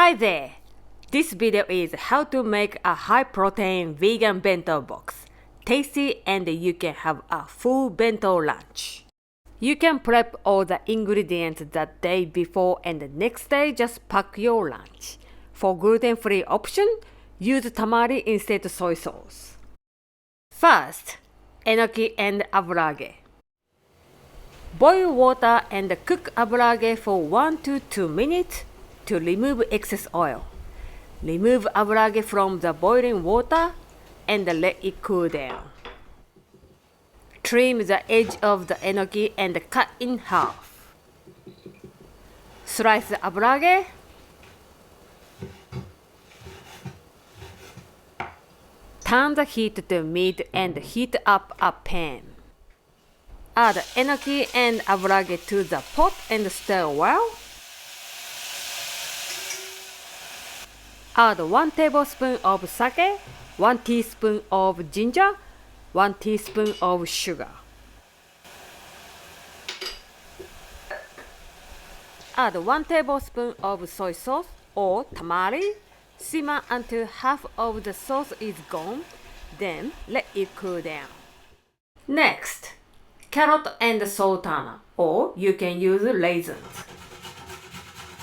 Hi there! This video is how to make a high-protein vegan bento box. Tasty and you can have a full bento lunch. You can prep all the ingredients the day before and the next day just pack your lunch. For gluten-free option, use tamari instead of soy sauce. First, enoki and aburaage. Boil water and cook aburaage for 1 to 2 minutes to remove excess oil. Remove aburaage from the boiling water and let it cool down. Trim the edge of the enoki and cut in half. Slice the aburaage. Turn the heat to mid and heat up a pan. Add enoki and aburaage to the pot and stir well. Add 1 tablespoon of sake, 1 teaspoon of ginger, 1 teaspoon of sugar. Add 1 tablespoon of soy sauce or tamari. Simmer until half of the sauce is gone, then let it cool down. Next, carrot and sultana, or you can use raisins.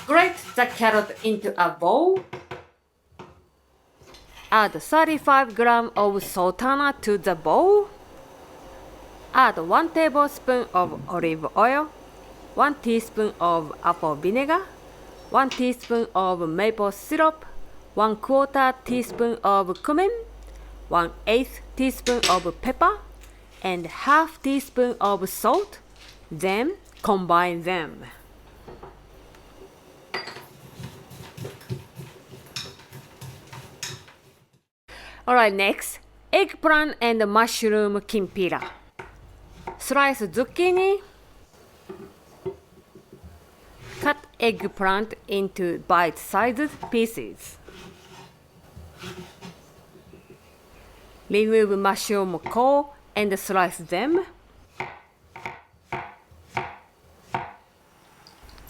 Grate the carrot into a bowl. Add 35 grams of sultana to the bowl. Add 1 tablespoon of olive oil, 1 teaspoon of apple vinegar, 1 teaspoon of maple syrup, 1/4 teaspoon of cumin, 1/8 teaspoon of pepper, and half teaspoon of salt. Then combine them. Alright, next, eggplant and mushroom kinpira. Slice zucchini. Cut eggplant into bite-sized pieces. Remove mushroom core and slice them.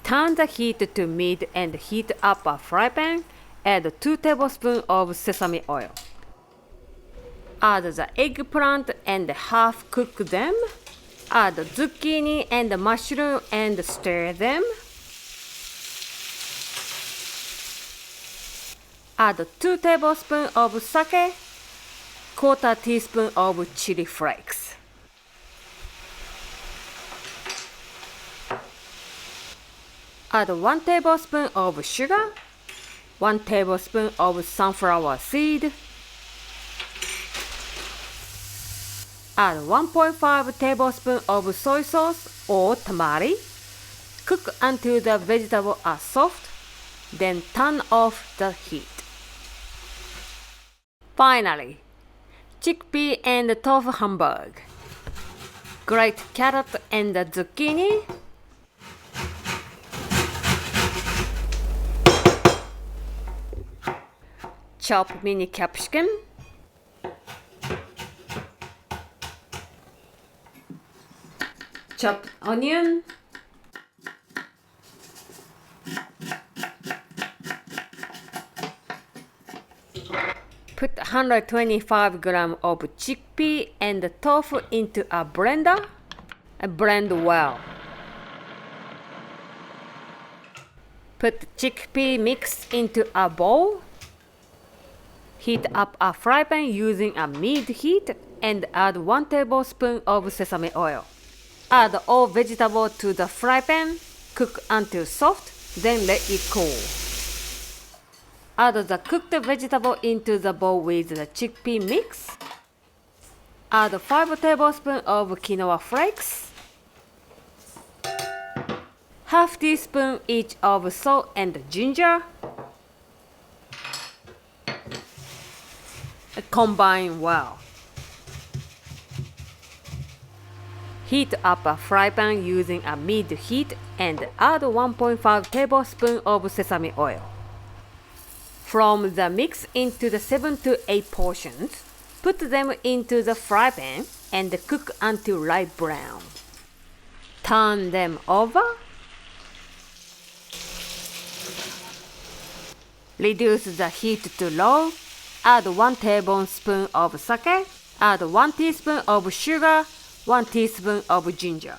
Turn the heat to mid and heat up a fry pan. Add 2 tablespoons of sesame oil. Add the eggplant and half cook them. Add zucchini and mushroom and stir them. Add 2 tablespoons of sake, 1/4 teaspoon of chili flakes. Add 1 tablespoon of sugar, 1 tablespoon of sunflower seed. Add 1.5 tablespoons of soy sauce or tamari. Cook until the vegetables are soft, then turn off the heat. Finally, chickpea and tofu Hamburg. Grate carrot and zucchini. Chop mini capsicum. Chop onion. Put 125 grams of chickpea and tofu into a blender and blend well. Put chickpea mix into a bowl. Heat up a fry pan using a mid-heat and add 1 tablespoon of sesame oil. Add all vegetables to the fry pan. Cook until soft, then let it cool. Add the cooked vegetable into the bowl with the chickpea mix. Add 5 tablespoons of quinoa flakes. Half teaspoon each of salt and ginger. Combine well. Heat up a fry pan using a mid-heat and add 1.5 tablespoons of sesame oil. From the mix into the 7 to 8 portions, put them into the fry pan and cook until light brown. Turn them over. Reduce the heat to low. Add 1 tablespoon of sake. Add 1 teaspoon of sugar. 1 teaspoon of ginger.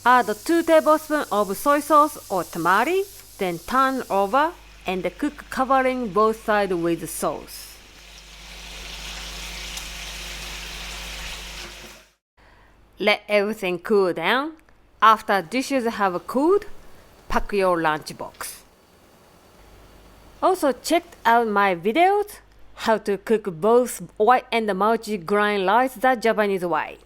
Add 2 tablespoons of soy sauce or tamari. Then turn over and cook covering both sides with sauce. Let everything cool down. After dishes have cooled, pack your lunchbox. Also check out my videos how to cook both white and multi-grain rice the Japanese way.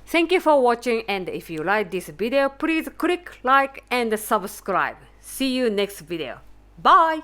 Thank you for watching, and if you like this video, please click like and subscribe. See you next video. Bye!